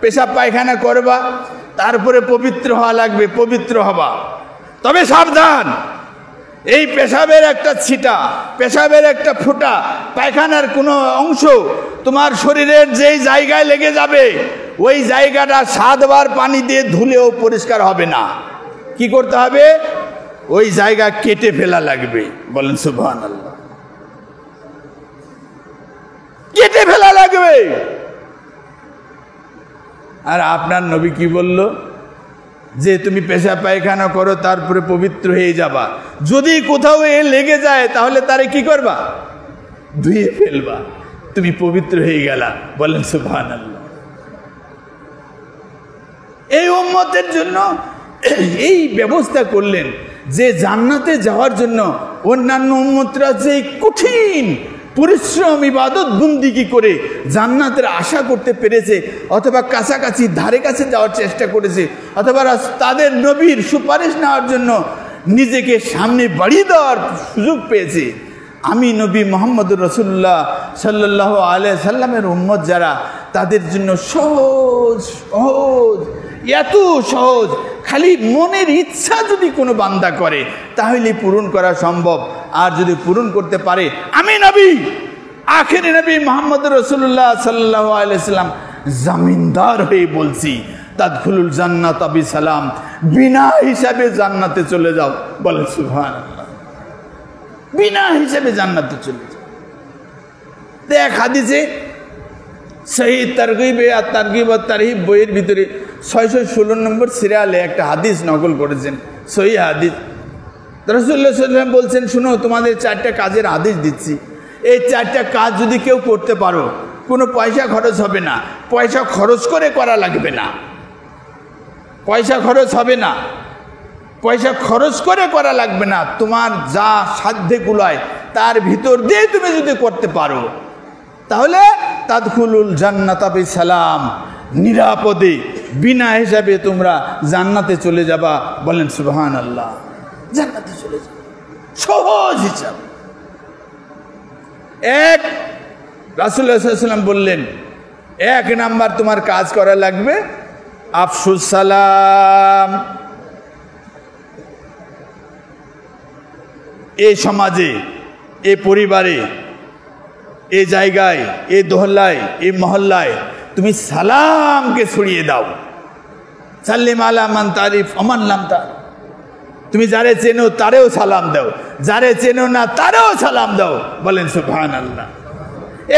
পেশাব পায়খানা করবা, তারপরে পবিত্র হওয়া লাগবে, পবিত্র হবা, তবে সাবধান, এই পেশাবের একটা ছিটা, পেশাবের একটা ফোঁটা, পায়খানার কোনো অংশ তোমার শরীরের যেই জায়গায় লেগে যাবে, ওই জায়গাটা 7 বার পানি দিয়ে ধুলেও পরিষ্কার হবে না। কি করতে হবে? ওই জায়গা কেটে ফেলা লাগবে। বলেন সুবহানাল্লাহ। কেটে ফেলা লাগবে। আর আপনার নবী কি বলল? যে তুমি পেশাব পায়খানা করো, তারপরে পবিত্র হয়ে যাবা। যদি কোথাও এ লেগে যায় তাহলে তারে কি করবা? ধুয়ে ফেলবা, তুমি পবিত্র হয়ে গেলা। বলেন সুবহানাল্লাহ। এই উম্মতের জন্য এই ব্যবস্থা করলেন যে জান্নাতে যাওয়ার জন্য অন্যান্য উম্মতরা যে কঠিন পরিশ্রম ইবাদত বন্দিগি করে জান্নাতের আশা করতে পেরেছে, অথবা কাছাকাছি ধারে কাছে যাওয়ার চেষ্টা করেছে, অথবা তাদের নবীর সুপারিশ নেওয়ার জন্য নিজেকে সামনে বাড়িয়ে দেওয়ার সুযোগ পেয়েছে, আমি নবী মুহাম্মদুর রাসূলুল্লাহ সাল্লাল্লাহু আলাইহি সাল্লামের উম্মত যারা, তাদের জন্য সহজ সহজ, এত সহজ, খালি মনের ইচ্ছা যদি কোনো বান্দা করে তাহলে পূরণ করা সম্ভব। আর যদি পূরণ করতে পারে, আমি নবী, আখেরি নবী মুহাম্মদ রাসূলুল্লাহ সাল্লাল্লাহু আলাইহি সাল্লাম জামিনদার হয়ে বলছি, তাদখুলুল জান্নাতা বিসালাম, বিনা হিসাবে জান্নাতে চলে যাও। বলে সুবহানাল্লাহ, বিনা হিসাবে জান্নাতে চলে যাও। দেখ হাদিসে সহিহ তারগিবে আর তারগিব আর তারহিব বইয়ের ভিতরে 616 নম্বর সিরিয়ালে একটা হাদিস নকল করেছেন, সহিহ হাদিস। রাসূলুল্লাহ সাল্লাল্লাহু আলাইহি ওয়াসাল্লাম বলছেন, শুনো তোমাদের 4টা কাজের আদেশ দিচ্ছি, এই 4টা কাজ যদি কেউ করতে পারো কোনো পয়সা খরচ হবে না, পয়সা খরচ করে করা লাগবে না, পয়সা খরচ হবে না, পয়সা খরচ করে করা লাগবে না, তোমার যা সাধ্যে কুলায় তার ভিতর দিয়ে তুমি যদি করতে পারো তাহলে তাদখুলুল জান্নাতা বিসালাম, নিরাপদে বিনা হিসাবে তোমরা জান্নাতে চলে যাবা। বলেন সুবহানাল্লাহ, জান্নাতে চলে যাবে সহজ হিসাব। এক, রাসূলুল্লাহ সাল্লাল্লাহু আলাইহি ওয়াসাল্লাম বললেন 1 নাম্বার তোমার কাজ করা লাগবে আফশুস সালাম। এই সমাজে, এই পরিবারে, এই জায়গায়, এই দোহল্লায়, এই মহল্লায় তুমি সালামকে ছড়িয়ে দাও। সাল্লিম আলা মান তারিফ আমান লাম তারিফ, তুমি যারে চেনো তারেও সালাম দাও, যারে চেনো না তারেও সালাম দাও। বলেন সুবহানাল্লাহ।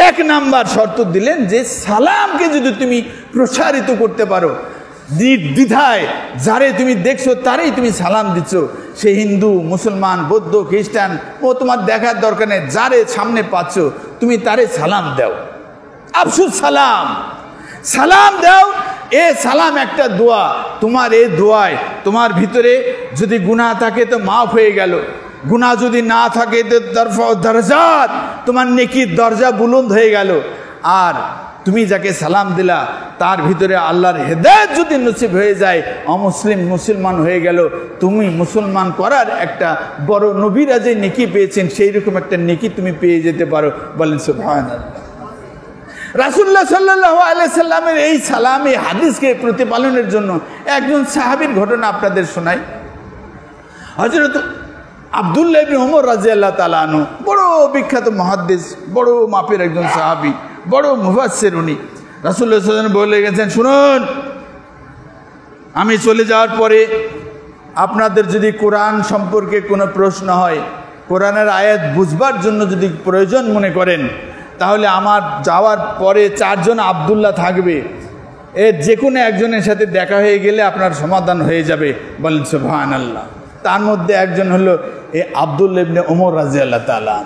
1 নাম্বার শর্ত দিলেন যে সালামকে যদি তুমি প্রসারিত করতে পারো, দ্বিধায় যারে তুমি দেখছো তারেই তুমি সালাম দিচ্ছ, সে হিন্দু, মুসলমান, বৌদ্ধ, খ্রিস্টান, ও তোমার দেখার দরকার নেই, যারে সামনে পাচ্ছ তুমি তারে সালাম দাও। আফসুস সালাম, সালাম দাও। এ সালাম একটা দোয়া, তোমার এই দোয়ায় তোমার ভিতরে যদি গুনাহ থাকে তো মাফ হয়ে গেল, গুনাহ যদি না থাকে তো তারফা দরজাত, তোমার নেকির দরজা বুলন্দ হয়ে গেল। আর তুমি যাকে সালাম দিলা তার ভিতরে আল্লাহর হেদায়েত যদি নসিব হয়ে যায়, অমুসলিম মুসলমান হয়ে গেল, তুমি মুসলমান করার একটা বড় নবীরা যে নেকি পেয়েছেন সেই রকম একটা নেকি তুমি পেয়ে যেতে পারো। বলেন সুবহানাল্লাহ। রাসূলুল্লাহ সাল্লাল্লাহু আলাইহি সাল্লামের এই সালাম, এই হাদিসকে প্রতিপালনের জন্য একজন সাহাবীর ঘটনা আপনাদের শোনাই। হযরত আব্দুল্লাহ ইবনে ওমর রাদিয়াল্লাহু তাআলা আনহু, বড় বিখ্যাত মুহাদ্দিস, বড় মাপের একজন সাহাবী, বড় মুফাসসির। উনি রাসূলুল্লাহ সাল্লাল্লাহু আলাইহি ওয়াসাল্লাম বলে গেছেন, শুনুন, আমি চলে যাওয়ার পরে আপনাদের যদি কোরআন সম্পর্কে কোনো প্রশ্ন হয়, কোরআনের আয়াত বুঝবার জন্য যদি প্রয়োজন মনে করেন, তাহলে আমার যাওয়ার পরে 4 জন আব্দুল্লাহ থাকবে, এর যে কোনো একজনের সাথে দেখা হয়ে গেলে আপনার সমাধান হয়ে যাবে। বলেন সুবহানাল্লাহ। তার মধ্যে একজন হলো এই আব্দুল্লাহ ইবনে ওমর রাদিয়াল্লাহু তাআলা।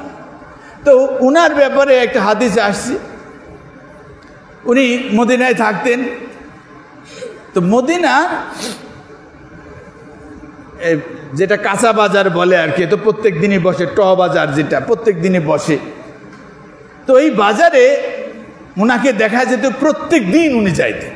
তো উনার ব্যাপারে একটা হাদিস আসছে, উনি মদিনায় থাকতেন। তো মদিনা যেটা কাঁচা বাজার বলে আর কি, তো প্রত্যেক দিনই বসে, বাজার যেটা প্রত্যেক দিনই বসে। তো এই বাজারে উনাকে দেখা যেত প্রত্যেক দিন উনি যাইতেন,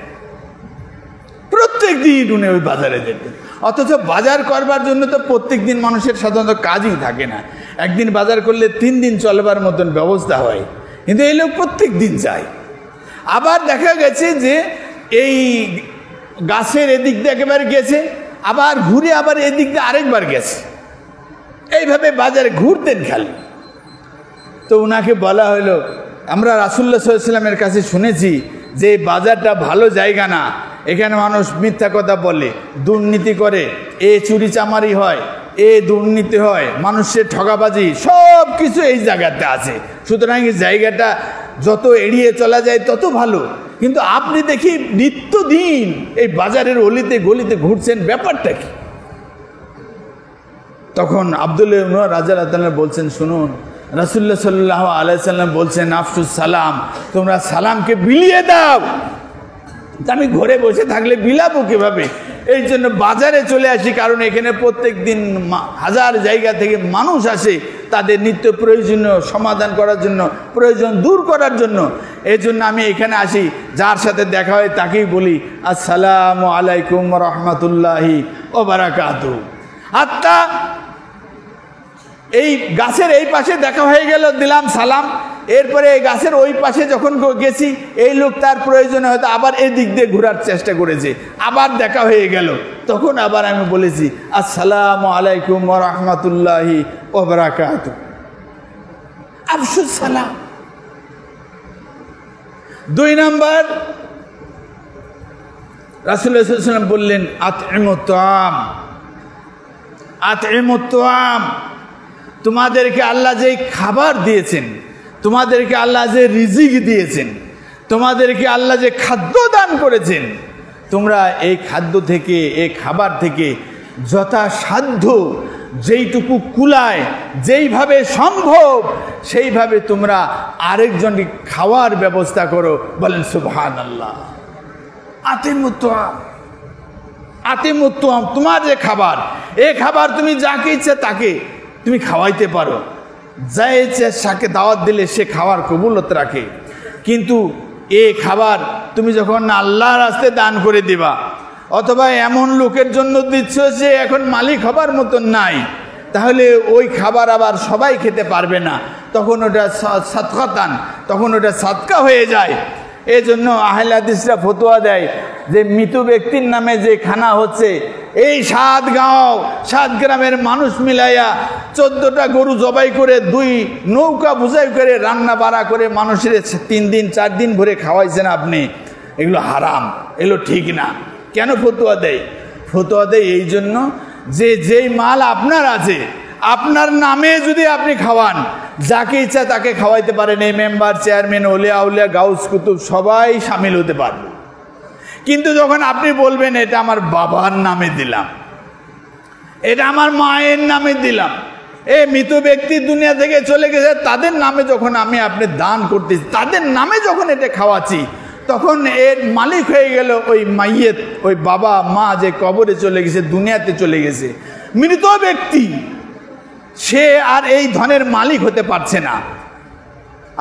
প্রত্যেক দিন উনি ওই বাজারে যেতেন। অথচ বাজার করবার জন্য তো প্রত্যেক দিন মানুষের সাধারণত কাজই থাকে না, একদিন বাজার করলে 3 দিন চলবার মতন ব্যবস্থা হয়, কিন্তু এই লোক প্রত্যেক দিন যায়। আবার দেখা গেছে যে এই গাছের এদিক দিয়ে একেবারে গেছে, আবার ঘুরে আবার এদিক দিয়ে আরেকবার গেছে, এইভাবে বাজারে ঘুরতেন খালি। তো উনাকে বলা হলো, আমরা রাসূলুল্লাহ সাল্লাল্লাহু আলাইহি ওয়াসাল্লামের কাছে শুনেছি যে বাজারটা ভালো জায়গা না, এখানে মানুষ মিথ্যা কথা বলে, দুর্নীতি করে, এ চুরি চামারি হয়, এ দুর্নীতি হয়, মানুষের ঠকাবাজি, সব কিছু এই জায়গাতে আছে। সুতরাং এই জায়গাটা যত এড়িয়ে চলা যায় তত ভালো। কিন্তু আপনি দেখি নিত্যদিন এই বাজারের অলিতে গলিতে ঘুরছেন, ব্যাপারটা কি? তখন আব্দুল্লাহ ইবনে ওমর রাদিয়াল্লাহু তাআলা বলছেন, শুনুন, রাসূলুল্লাহ সাল্লাল্লাহু আলাইহি সাল্লাম বলছেন আফসুস সালাম, তোমরা সালামকে বিলিয়ে দাও। আমি ঘরে বসে থাকলে বিলাবো কিভাবে? এই জন্য বাজারে চলে আসি, কারণ এখানে প্রত্যেক দিন হাজার জায়গা থেকে মানুষ আসে তাদের নিত্য প্রয়োজনীয় সমাধান করার জন্য, প্রয়োজন দূর করার জন্য। এই জন্য আমি এখানে আসি, যার সাথে দেখা হয় তাকেই বলি আসসালামু আলাইকুম ওয়া রাহমাতুল্লাহি ওয়া বারাকাতুহু। আত্মা এই গাছের এই পাশে দেখা হয়ে গেল, দিলাম সালাম। এরপরে এই গাছের ওই পাশে যখন গেছি, এই লোক তার প্রয়োজনে হয়তো আবার এই দিক দিয়ে ঘোরার চেষ্টা করেছে, আবার দেখা হয়ে গেল, তখন আবার আমি বলেছি আসসালামু আলাইকুম ওয়া রাহমাতুল্লাহি ওয়া বারাকাতুহু। আফসুস সালাম। 2 নাম্বার, রাসূলুল্লাহ সাল্লাল্লাহু আলাইহি ওয়াসাল্লাম বললেন, আতইমুত তাআম, তোমাদেরকে আল্লাহ যে খাবার দিয়েছেন, তোমাদেরকে আল্লাহ যে রিজিক দিয়েছেন, তোমাদেরকে আল্লাহ যে খাদ্য দান করেছেন, তোমরা এই খাদ্য থেকে, এই খাবার থেকে যথাসাধ্য যেইটুকু কুলায়, যেইভাবে সম্ভব সেইভাবে তোমরা আরেকজনকে খাওয়ার ব্যবস্থা করো। বলেন সুবহানাল্লাহ। আতিমুত তাআম, তোমার যে খাবার, এই খাবার তুমি যাকে ইচ্ছে তাকে তুমি খাওয়াইতে পারো। যা ইচ্ছে তাকে দাওয়াত দিলে সে খাওয়ার কবুলত রাখে। কিন্তু এই খাবার তুমি যখন আল্লাহর রাস্তায় দান করে দিবা, অথবা এমন লোকের জন্য দিচ্ছ যে এখন মালিক হবার মতন নাই, তাহলে ওই খাবার আবার সবাই খেতে পারবে না, তখন ওটা সাদকাতান, তখন ওটা সাদকা হয়ে যায়। এই জন্য আহলে হাদিসরা ফতোয়া দেয় যে মৃত ব্যক্তির নামে যে খানা হচ্ছে, এই 7 গ্রামের মানুষ মিলাইয়া 14টা গরু জবাই করে 2 নৌকা বোঝাই করে রান্না বাড়া করে মানুষের 3 দিন 4 দিন ভরে খাওয়াইছেন আপনি, এগুলো হারাম, এগুলো ঠিক না। কেন ফতোয়া দেয়? ফতোয়া দেয় এই জন্য যে যেই মাল আপনার আছে, আপনার নামে যদি আপনি খাওয়ান, যাকে ইচ্ছা তাকে খাওয়াইতে পারেন। এই মেম্বার, চেয়ারম্যান, ওলিয়া আউলিয়া, গাউস কুতুব সবাই সামিল হতে পারবে। কিন্তু যখন আপনি বলবেন এটা আমার বাবার নামে দিলাম, এটা আমার মায়ের নামে দিলাম, এই মৃত ব্যক্তি দুনিয়া থেকে চলে গেছে তাদের নামে যখন আপনি দান করতেছি, তাদের নামে যখন এটা খাওয়াচ্ছি, তখন এর মালিক হয়ে গেল ওই মাইয়েত, ওই বাবা মা যে কবরে চলে গেছে, দুনিয়াতে চলে গেছে। মৃত ব্যক্তি সে আর এই ধনের মালিক হতে পারছে না।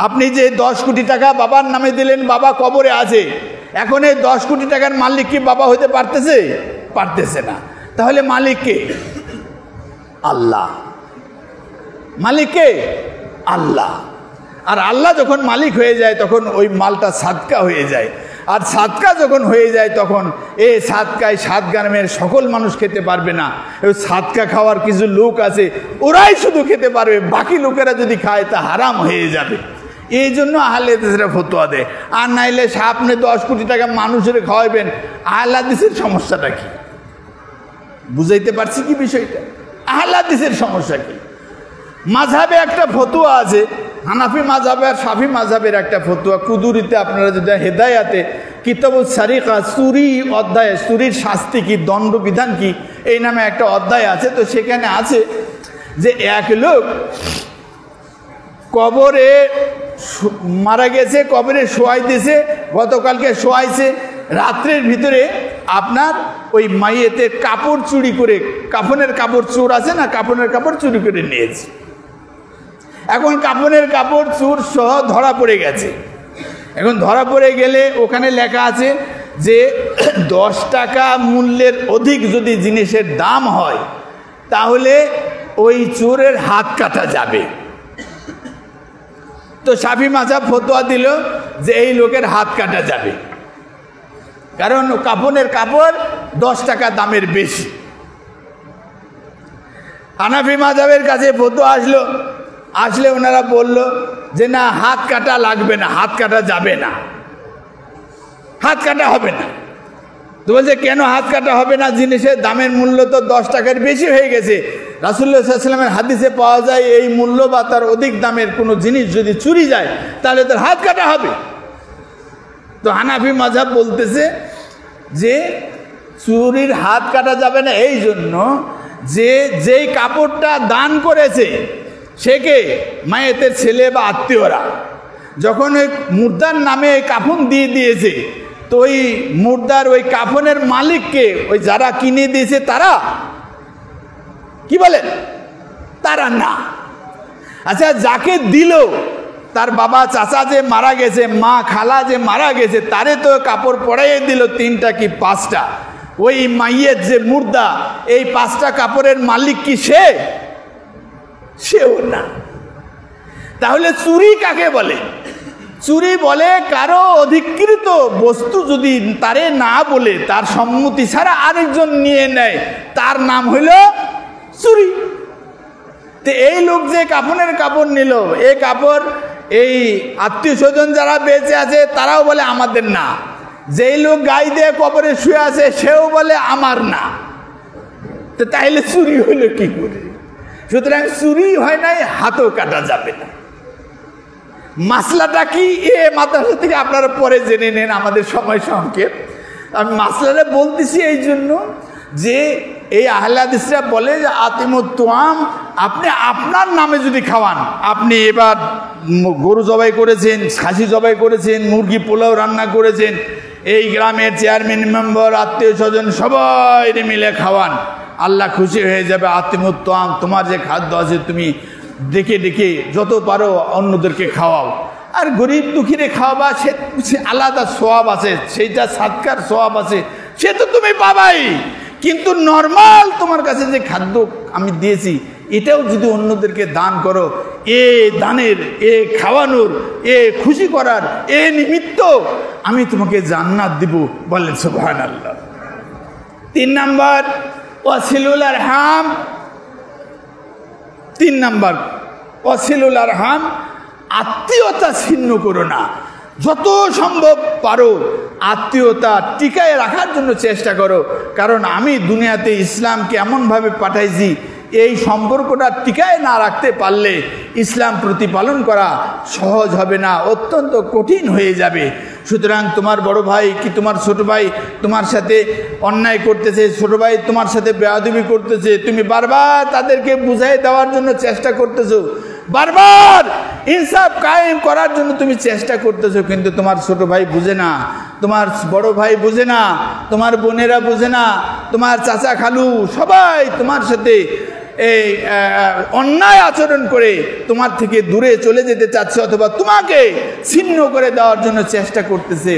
আপনি যে 10 কোটি টাকা বাবার নামে দিলেন, বাবা কবরে আছে, এখন এই 10 কোটি টাকার মালিক কি বাবা হতে পারতেছে? পারতেছে না। তাহলে মালিক কে? আল্লাহ। মালিক কে? আল্লাহ। আর আল্লাহ যখন মালিক হয়ে যায় তখন ওই মালটা সাদকা হয়ে যায়। আর সাদকা যখন হয়ে যায় তখন এই সাদকায় 7 গ্রামের সকল মানুষ খেতে পারবে না। ওই সাদকা খাওয়ার কিছু লোক আছে, ওরাই শুধু খেতে পারবে, বাকি লোকেরা যদি খায় তা হারাম হয়ে যাবে। এই জন্য আহলে হাদিসরা ফতোয়া দেয়। আর নাইলে আপনি 10 কোটি টাকা মানুষের খাওয়াবেন, আহলে হাদিসের সমস্যাটা কি? বুঝাইতে পারছি কি বিষয়টা? আহলে হাদিসের সমস্যা কি? মাযহাবে একটা ফতোয়া আছে, হানাফি মাযহাবে আর শাফি মাযহাবের একটা ফতোয়া। কুদুরিতে আপনারা যেটা হেদায়াতে কিতাবুস সারিকা, চুরি অধ্যায়ে, চুরির শাস্তি কি, দণ্ডবিধান কি, এই নামে একটা অধ্যায় আছে। তো সেখানে আছে যে এক লোক কবরে মারা গেছে, কবরে শোয়াই দিয়েছে, গতকালকে শোয়াইছে, রাত্রের ভিতরে আপনার ওই মাইয়েতের কাপড় চুরি করে, কাফনের কাপড় চোর আছে না, কাফনের কাপড় চুরি করে নিয়েছে। এখন কাফনের কাপড় চোর সহ ধরা পড়ে গেছে। এখন ধরা পড়ে গেলে ওখানে লেখা আছে যে 10 টাকা মূল্যের অধিক যদি জিনিসের দাম হয় তাহলে ওই চোরের হাত কাটা যাবে। তো শাফি মাযহাব ফতোয়া দিল যে এই লোকের হাত কাটা যাবে, কারণ কাফনের কাপড় 10 টাকা দামের বেশি। হানাফি মাযহাবের কাছে ফতোয়া আসলে ওনারা বলল যে না, হাত কাটা লাগবে না, হাত কাটা যাবে না, হাত কাটা হবে না। তো বলছে কেন হাত কাটা হবে না? জিনিসের দামের মূল্য তো 10 টাকার বেশি হয়ে গেছে। রাসূলুল্লাহ সাল্লাল্লাহু আলাইহি ওয়াসাল্লামের হাদিসে পাওয়া যায় এই মূল্য বা তার অধিক দামের কোনো জিনিস যদি চুরি যায় তাহলে তার হাত কাটা হবে। তো হানাফি মাযহাব বলতেছে যে চুরির হাত কাটা যাবে না এই জন্য যে যেই কাপড়টা দান করেছে সে কে? মায়েতের ছেলে বা আত্মীয়রা। যখন ওই মুর্দার নামে কাফন দিয়ে দিয়েছে, তো ওই মুর্দার ওই কাফনের মালিককে ওই যারা কিনে দিয়েছে তারা কি বলেন? তারা না। আচ্ছা, যাকে দিল তার বাবা চাচা যে মারা গেছে, মা খালা যে মারা গেছে, তারে তো কাপড় পরাইয়ে দিল 3টা কি 5টা। ওই মাইয়ের যে মুর্দা, এই 5টা কাপড়ের মালিক কি সেও না। তাহলে চুরি কাকে বলে? চুরি বলে কারো অধিকৃত বস্তু যদি তারে না বলে, তার সম্মতি ছাড়া আরেকজন নিয়ে নেয়, তার নাম হইল চুরি। তো এই লোক যে কাফনের কাপড় নিল, এই কাপড় এই আত্মীয় স্বজন যারা বেঁচে আছে তারাও বলে আমাদের না, যেই লোক গাই দিয়ে কবরে শুয়ে আছে সেও বলে আমার না, তো তাইলে চুরি হইলো কি করে? সুতরাং চুরি হয় নাই, হাতও কাটা যাবে না। মাসলাটা কি এ মাদ্রাসা থেকে আপনারা পরে জেনে নেন, আমাদের সময় সংক্ষেপ। আমি মাসলাটা বলতেছি এই জন্য যে এই আহলে হাদিসরা বলে যে আতিমুত তুআম, আপনি আপনার নামে যদি খাওয়ান, আপনি এবার গরু জবাই করেছেন, খাসি জবাই করেছেন, মুরগি পোলাও রান্না করেছেন, এই গ্রামের চেয়ারম্যান মেম্বার আত্মীয় স্বজন সবাই মিলে খাওয়ান, আল্লাহ খুশি হয়ে যাবে। আতিমুত তুআম, তোমার যে খাদ্য আছে তুমি ডেকে ডেকে যত পারো অন্যদেরকে খাওয়াও। আর গরিব দুঃখীরে খাওয়াবা, সে আলাদা সোয়াব আছে, সেইটা সাদকার সোয়াব আছে, সে তো তুমি পাবাই। কিন্তু নর্মাল তোমার কাছে যে খাদ্য আমি দিয়েছি, এটাও যদি অন্যদেরকে দান করো, এ দানের, এ খাওয়ানোর, এ খুশি করার, এ নিমিত্ত আমি তোমাকে জান্নাত দিব। বলেন সুবহানাল্লাহ। 3 নাম্বার ওয়াসিলুল আরহাম। 3 নাম্বার ওয়াসিলুল আরহাম, আত্মীয়তা ছিন্ন করো না। যত সম্ভব পারো আত্মীয়তা টিকায় রাখার জন্য চেষ্টা করো। কারণ আমি দুনিয়াতে ইসলামকে এমনভাবে পাঠাইছি, এই সম্পর্কটা টিকায় না রাখতে পারলে ইসলাম প্রতিপালন করা সহজ হবে না, অত্যন্ত কঠিন হয়ে যাবে। সুতরাং তোমার বড় ভাই কি তোমার ছোট ভাই তোমার সাথে অন্যায় করতেছে, ছোট ভাই তোমার সাথে বেয়াদবি করতেছে, তুমি বারবার তাদেরকে বুঝাই দেওয়ার জন্য চেষ্টা করতেছো, বারবার ইনসাফ কায়েম করার জন্য তুমি চেষ্টা করতেছো, কিন্তু তোমার ছোট ভাই বুঝে না, তোমার বড় ভাই বুঝে না, তোমার বোনেরা বুঝে না, তোমার চাচা খালু সবাই তোমার সাথে এই অন্যায় আচরণ করে তোমার থেকে দূরে চলে যেতে চাচ্ছে, অথবা তোমাকে ছিন্ন করে দেওয়ার জন্য চেষ্টা করতেছে।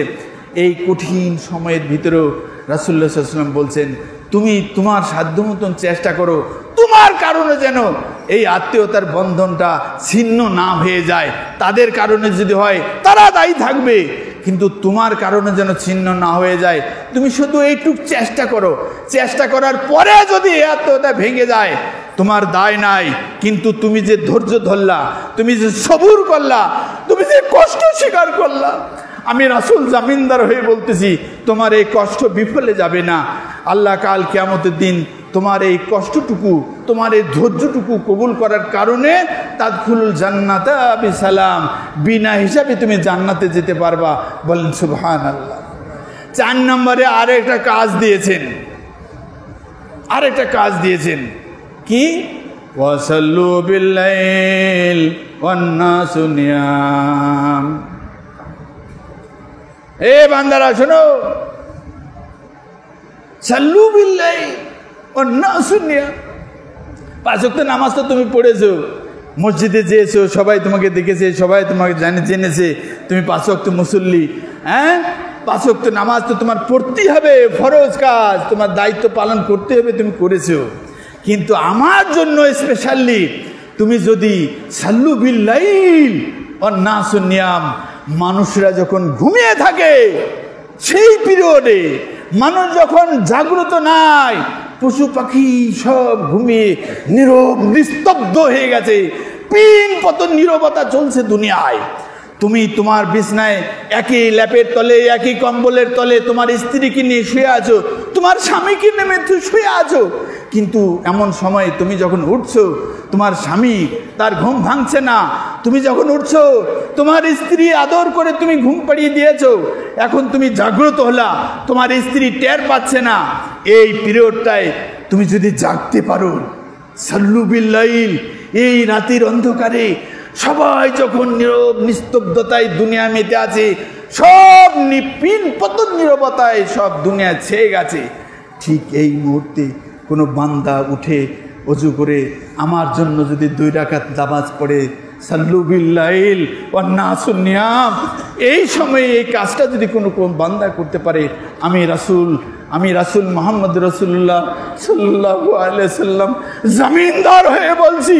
এই কঠিন সময়ের ভিতরেও রাসূলুল্লাহ সাল্লাল্লাহু আলাইহি ওয়াসাল্লাম বলছেন, তুমি তোমার সাধ্য মতন চেষ্টা করো, তোমার কারণে যেন এই আত্মীয়তার বন্ধনটা ছিন্ন না হয়ে যায়। তাদের কারণে যদি হয় তারা দায়ী থাকবে, কিন্তু তোমার কারণে যেন ছিন্ন না হয়ে যায়। তুমি শুধু এইটুক চেষ্টা করো, চেষ্টা করার পরে যদি এই আত্মীয়তা ভেঙে যায় তোমার দায় নাই। কিন্তু তুমি যে ধৈর্য ধরলা, তুমি যে সবুর করলা, তুমি যে কষ্ট স্বীকার করলা, আমি রাসূল জামিনদার হয়ে বলতেছি তোমার এই কষ্ট বিফলে যাবে না। আল্লাহ কাল কিয়ামতের দিন তোমার এই কষ্টটুকু, তোমার এই ধৈর্যটুকু কবুল করার কারণে তাদখুলুল জান্নাতা বিসালাম, বিনা হিসাবে তুমি জান্নাতে যেতে পারবা। বলেন সুবহানাল্লাহ। 4 নম্বরে আরেকটা কাজ দিয়েছেন, আরেকটা কাজ দিয়েছেন কি? ওয়াসাল্লু বিল্লাইল ওয়ান নাসু নিয়াম। এ বান্দারা শোনো, সাল্লু বিল্লাইল ওয়ান নাসু নিয়াম। 5 ওয়াক্ত নামাজ তো তুমি পড়েছো, মসজিদে যেয়েছো, সবাই তোমাকে দেখেছে, সবাই তোমাকে জেনেছে তুমি 5 ওয়াক্ত মুসল্লি। হ্যাঁ, 5 ওয়াক্ত নামাজ তো তোমার পড়তেই হবে, ফরজ কাজ, তোমার দায়িত্ব পালন করতে হবে, তুমি করেছো। কিন্তু আমার জন্য স্পেশালি তুমি যদি সাল্লু বিল্লাইল ওয়ান নাসু নিয়াম, মানুষরা যখন ঘুমিয়ে থাকে সেই পিরিয়ডে, মানুষ যখন জাগ্রত নাই, পশু পাখি সব ঘুমিয়ে নীরব নিস্তব্ধ হয়ে গেছে, পিন পতন নীরবতা চলছে দুনিয়ায়, তুমি তোমার বিছনায় একই ল্যাপের তলে, একই কম্বলের তলে তোমার স্ত্রীকে নিয়ে শুয়ে আছো, তোমার স্বামীকে নেমে শুয়ে আছো। কিন্তু এমন সময় তুমি যখন উঠছো, তোমার স্বামী তার ঘুম ভাঙছে না, তুমি যখন উঠছো তোমার স্ত্রী আদর করে তুমি ঘুম পাড়িয়ে দিয়েছো, এখন তুমি জাগ্রত হলা, তোমার স্ত্রী টের পাচ্ছে না। এই পিরিয়ডটায় তুমি যদি জাগতে পারো, সাল্লু বিল্লাইল, এই রাতের অন্ধকারে সবাই যখন নীরব নিস্তব্ধতায় দুনিয়া মেতে আছে, সব নিপিন পতন নীরবতায় সব দুনিয়া ছেয়ে গেছে, ঠিক এই মুহূর্তে কোনো বান্দা উঠে অজু করে আমার জন্য যদি 2 রাকাত নামাজ পড়ে, সাল্লু বিল্লাইল ওয়ান নাসু নিয়াম, এই সময়ে এই কাজটা যদি কোনো বান্দা করতে পারে, আমি রাসূল মুহাম্মদ রাসূলুল্লাহ সাল্লাল্লাহু আলাইহি সাল্লাম জামিনদার হয়ে বলছি,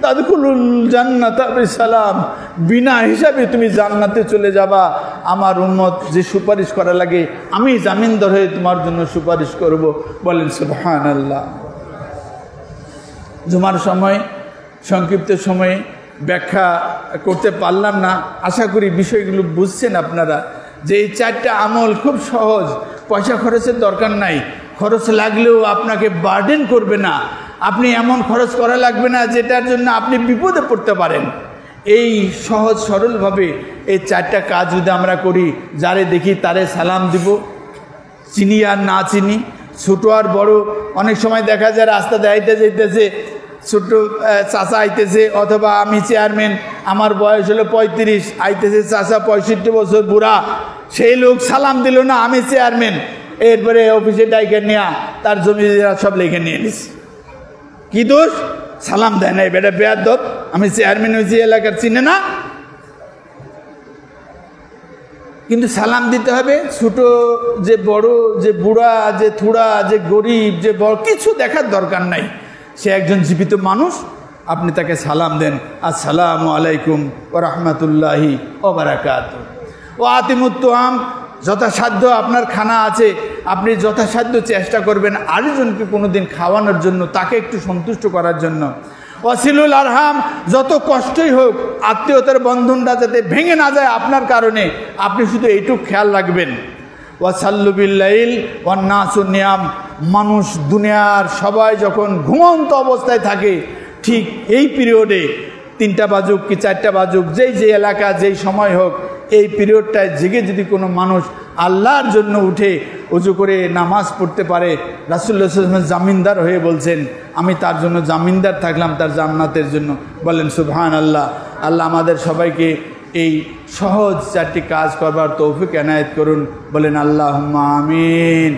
তাদখুলুল জান্নাতা বিসালাম, বিনা হিসাবে তুমি জান্নাতে চলে যাবা। আমার উম্মত যে সুপারিশ করা লাগে আমি জামিনদার হয়ে তোমার জন্য সুপারিশ করব। বলেন সুবহানাল্লাহ। জুমার সময় সংক্ষিপ্ত সময়ে ব্যাখ্যা করতে পারলাম না, আশা করি বিষয়গুলো বুঝছেন আপনারা। যে এই 4টা আমল খুব সহজ, পয়সা খরচের দরকার নাই, খরচ লাগলেও আপনাকে বার্ডেন করবে না, আপনি এমন খরচ করা লাগবে না যেটার জন্য আপনি বিপদে পড়তে পারেন। এই সহজ সরলভাবে এই 4টা কাজ যদি আমরা করি, যারে দেখি তারে সালাম দিব, চিনি আর না চিনি, ছোট আর বড়। অনেক সময় দেখা যায় রাস্তাতে আইতে যাইতেছে ছোট চাচা আইতেছে, অথবা আমি চেয়ারম্যান, আমার বয়স হলো 35, আইতেছে চাচা 65 বছর বুড়া, সেই লোক সালাম দিল না, আমি চেয়ারম্যান, এরপরে অফিসে ডাইকে নেয়া তার জমি সব লিখে নিয়ে নিস। কি দোষ? সালাম দেয় না, বেটা বেয়াদব, আমি চেয়ারম্যান হয়েছি, এলাকার চিনে না। কিন্তু সালাম দিতে হবে। ছোট যে বড়, যে বুড়া, যে থুড়া, যে গরিব, যে বড়, কিছু দেখার দরকার নাই, সে একজন জীবিত মানুষ, আপনি তাকে সালাম দেন, আসসালামু আলাইকুম ওয়া রাহমাতুল্লাহি ওয়া বারাকাতুহু। ও আতিমুত্তহাম, যথাসাধ্য আপনার খানা আছে, আপনি যথাসাধ্য চেষ্টা করবেন আরেকজনকে কোনোদিন খাওয়ানোর জন্য, তাকে একটু সন্তুষ্ট করার জন্য। ওয়াসিলুল আরহাম, যত কষ্টই হোক আত্মীয়তার বন্ধনটা যাতে ভেঙে না যায় আপনার কারণে, আপনি শুধু এইটুকু খেয়াল রাখবেন। ওয়াসাল্লু বিল্লাইল ওয়ান নাসু নিয়াম, মানুষ দুনিয়ার সবাই যখন ঘুমন্ত অবস্থায় থাকে, ঠিক এই পিরিয়ডে 3টা বাজুক কি 4টা বাজুক, যে এলাকা যেই সময় হোক, এই পিরিয়ডটায় জেগে যদি কোনো মানুষ আল্লাহর জন্য উঠে উজু করে নামাজ পড়তে পারে, রাসূলুল্লাহ সাল্লাল্লাহু আলাইহি ওয়াসাল্লাম জামিনদার হয়ে বলছেন, আমি তার জন্য জামিনদার থাকলাম তার জান্নাতের জন্য। বলেন সুবহানাল্লাহ। আল্লাহ আমাদের সবাইকে এই সহজ 4টি কাজ করবার তৌফিক এনায়েত করুন। বলেন আল্লাহুম্মা আমিন।